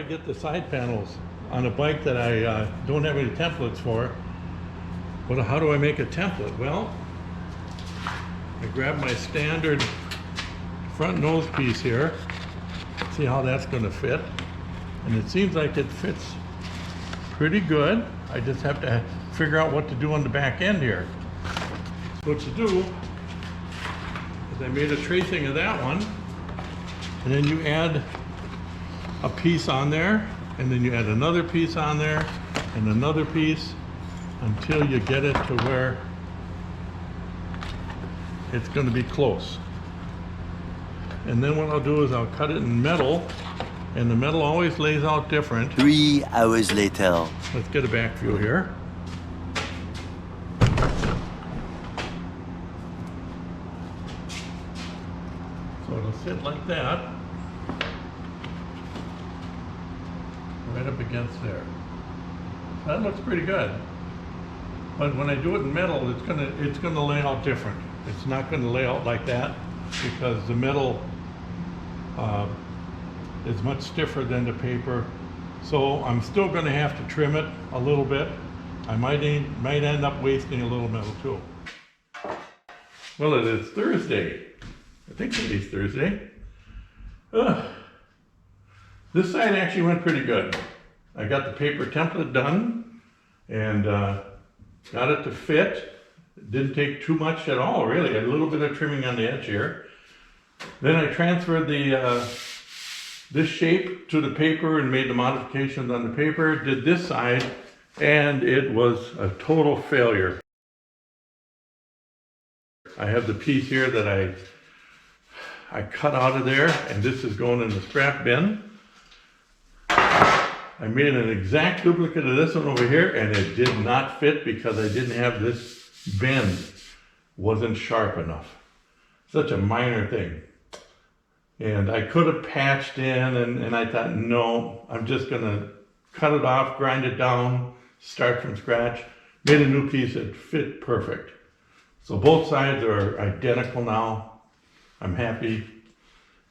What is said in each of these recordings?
get the side panels on a bike that I don't have any templates for. But how do I make a template? Well, I grab my standard front nose piece here, see how that's going to fit, and it seems like it fits pretty good. I just have to figure out what to do on the back end here. So what you do is I made a tracing of that one, and then you add a piece on there, and then you add another piece on there, and another piece, until you get it to where it's going to be close. And then what I'll do is I'll cut it in metal, and the metal always lays out different. 3 hours later. Let's get a back view here. So it'll sit like that, right up against there. That looks pretty good. But when I do it in metal, it's gonna lay out different. It's not gonna lay out like that because the metal is much stiffer than the paper. So I'm still gonna have to trim it a little bit. I might end up wasting a little metal too. Well, it is Thursday. I think today's Thursday. This side actually went pretty good. I got the paper template done and got it to fit. It didn't take too much at all, really. A little bit of trimming on the edge here. Then I transferred this shape to the paper and made the modifications on the paper. Did this side, and it was a total failure. I have the piece here that I cut out of there, and this is going in the scrap bin. I made an exact duplicate of this one over here, and it did not fit because I didn't have this bend. Wasn't sharp enough. Such a minor thing. And I could have patched in, and I thought, no, I'm just gonna cut it off, grind it down, start from scratch. Made a new piece that fit perfect. So both sides are identical now. I'm happy.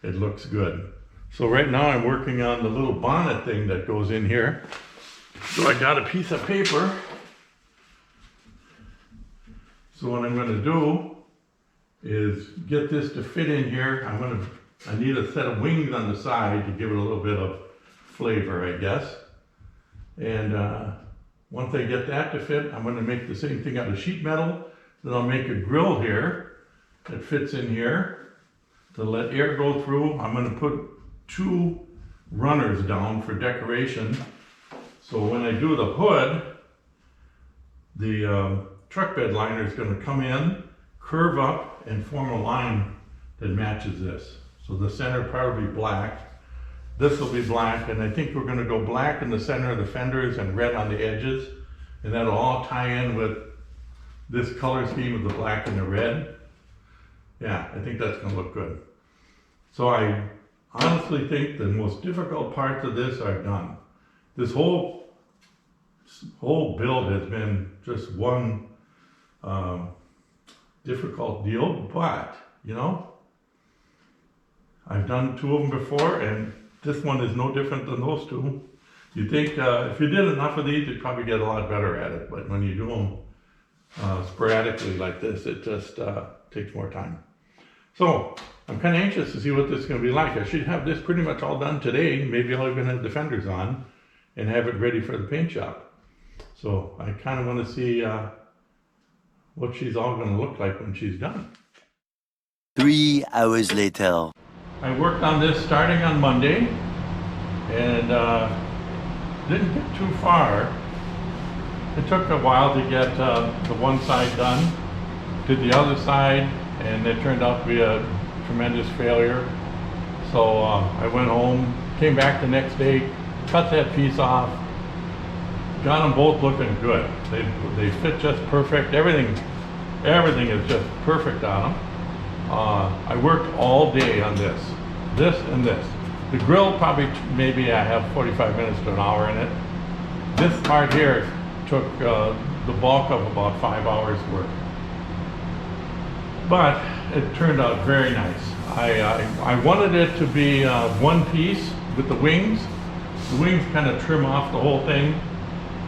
It looks good. So right now I'm working on the little bonnet thing that goes in here. So I got a piece of paper. So what I'm going to do is get this to fit in here. I need a set of wings on the side to give it a little bit of flavor, I guess. And once I get that to fit, I'm going to make the same thing out of sheet metal. Then I'll make a grill here that fits in here to let air go through. I'm going to put 2 runners down for decoration. So when I do the hood, the truck bed liner is going to come in, curve up, and form a line that matches this. So the center part will be black. This will be black, and I think we're going to go black in the center of the fenders and red on the edges. And that'll all tie in with this color scheme of the black and the red. Yeah, I think that's going to look good. So I honestly think the most difficult parts of this are done. This whole build has been just one difficult deal, but you know, I've done 2 of them before, and this one is no different than those 2. You think if you did enough of these, you'd probably get a lot better at it, but when you do them sporadically like this, it just takes more time. So I'm kind of anxious to see what this is going to be like. I should have this pretty much all done today. Maybe I'll even have the fenders on and have it ready for the paint shop. So I kind of want to see what she's all going to look like when she's done. 3 hours later. I worked on this starting on Monday and didn't get too far. It took a while to get the one side done. Did the other side, and it turned out to be a tremendous failure. So I went home, came back the next day, cut that piece off, got them both looking good. They fit just perfect. Everything is just perfect on them. I worked all day on this and this. The grill probably, maybe I have 45 minutes to an hour in it. This part here took the bulk of about 5 hours work. But it turned out very nice. I wanted it to be one piece with the wings, the wings kind of trim off the whole thing.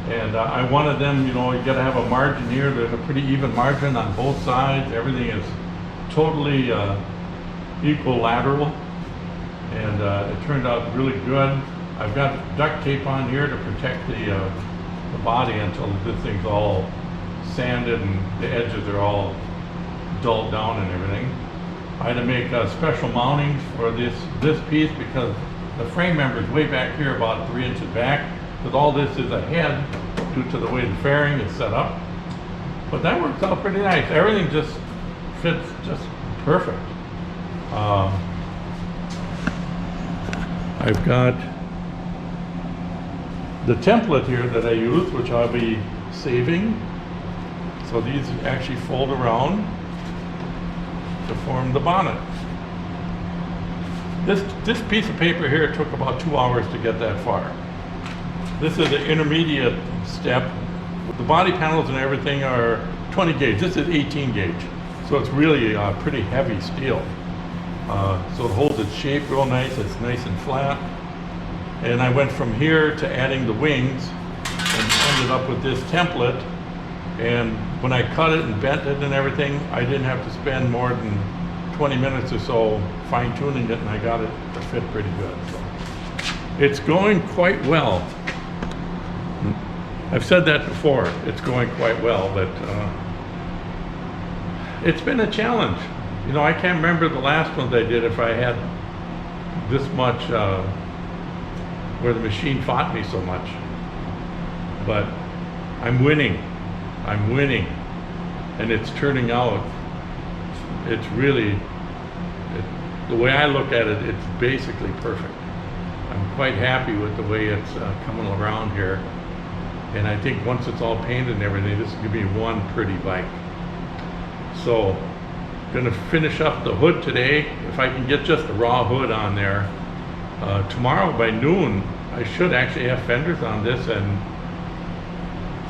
And I wanted them, you know, you got to have a margin here. There's a pretty even margin on both sides. Everything is totally equilateral. And it turned out really good. I've got duct tape on here to protect the body until this thing's all sanded and the edges are all dulled down and everything. I had to make special mountings for this piece because the frame member is way back here, about 3 inches back, because all this is ahead due to the way the fairing is set up. But that works out pretty nice. Everything just fits just perfect. I've got the template here that I use, which I'll be saving. So these actually fold around to form the bonnet. This piece of paper here took about 2 hours to get that far. This is an intermediate step. The body panels and everything are 20 gauge. This is 18 gauge. So it's really a pretty heavy steel. So it holds its shape real nice. It's nice and flat. And I went from here to adding the wings and ended up with this template. And when I cut it and bent it and everything, I didn't have to spend more than 20 minutes or so fine-tuning it, and I got it to fit pretty good. So it's going quite well. I've said that before, it's going quite well, but it's been a challenge. You know, I can't remember the last ones I did if I had this much, where the machine fought me so much. But I'm winning, and it's turning out, it's really, the way I look at it, it's basically perfect. I'm quite happy with the way it's coming around here. And I think once it's all painted and everything, this is gonna be one pretty bike. So, gonna finish up the hood today. If I can get just the raw hood on there, tomorrow by noon, I should actually have fenders on this and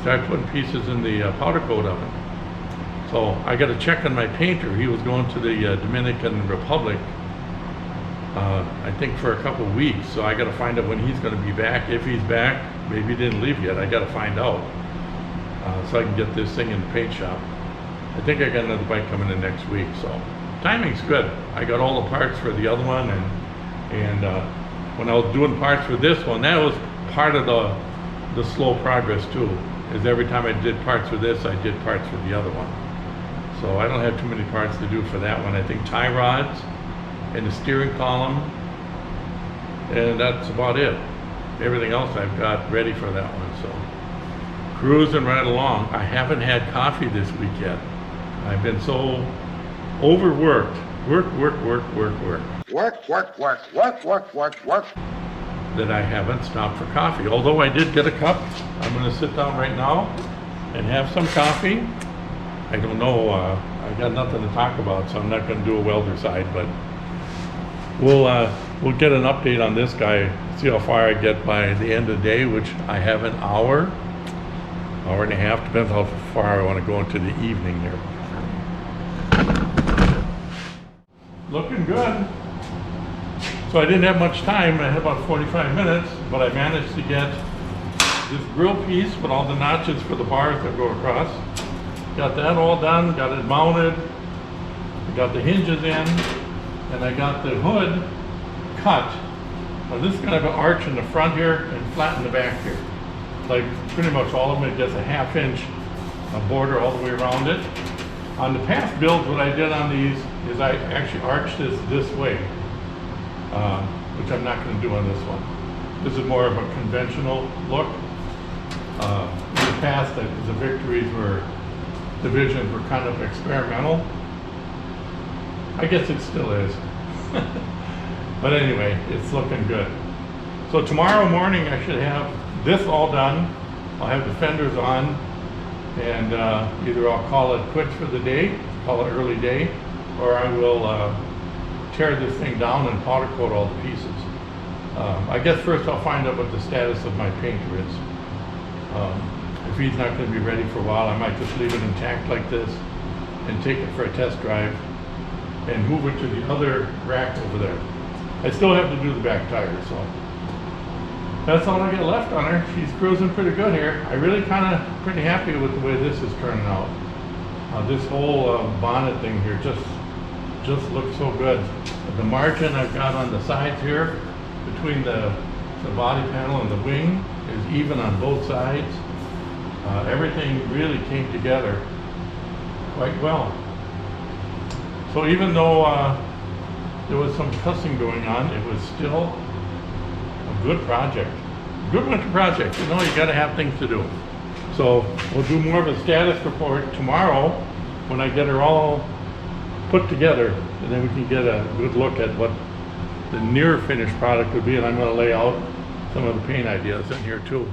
start putting pieces in the powder coat oven. So I got to check on my painter. He was going to the Dominican Republic, I think for a couple weeks. So I got to find out when he's going to be back. If he's back, maybe he didn't leave yet. I got to find out so I can get this thing in the paint shop. I think I got another bike coming in next week. So timing's good. I got all the parts for the other one, and when I was doing parts for this one, that was part of the slow progress too. Is every time I did parts for this, I did parts for the other one. So I don't have too many parts to do for that one. I think tie rods and the steering column, and that's about it. Everything else I've got ready for that one. So cruising right along. I haven't had coffee this week yet. I've been so overworked. Work. That I haven't stopped for coffee. Although I did get a cup. I'm going to sit down right now and have some coffee. I don't know, I got nothing to talk about, so I'm not going to do a welder side, but we'll get an update on this guy, see how far I get by the end of the day, which I have an hour and a half, depends how far I want to go into the evening here. Looking good. So I didn't have much time. I had about 45 minutes, but I managed to get this grill piece with all the notches for the bars that go across. Got that all done, got it mounted, got the hinges in, and I got the hood cut. Now this is kind of an arch in the front here and flat in the back here. Like pretty much all of them, it gets a 1/2 inch border all the way around it. On the past builds, what I did on these is I actually arched this way, which I'm not going to do on this one. This is more of a conventional look. In the past, the Victories divisions were kind of experimental. I guess it still is. But anyway, it's looking good. So tomorrow morning I should have this all done. I'll have the fenders on, and either I'll call it quits for the day, call it early day, or I will tear this thing down and powder coat all the pieces. I guess first I'll find out what the status of my painter is. If he's not going to be ready for a while, I might just leave it intact like this and take it for a test drive and move it to the other rack over there. I still have to do the back tires, so that's all I got left on her. She's cruising pretty good here. I really kind of pretty happy with the way this is turning out. This whole bonnet thing here just looks so good. The margin I've got on the sides here between the body panel and the wing is even on both sides. Everything really came together quite well. So even though there was some cussing going on, it was still a good project. Good winter project. You know, you gotta have things to do. So we'll do more of a status report tomorrow when I get her all put together, and then we can get a good look at what the near finished product would be, and I'm gonna lay out some of the paint ideas in here too.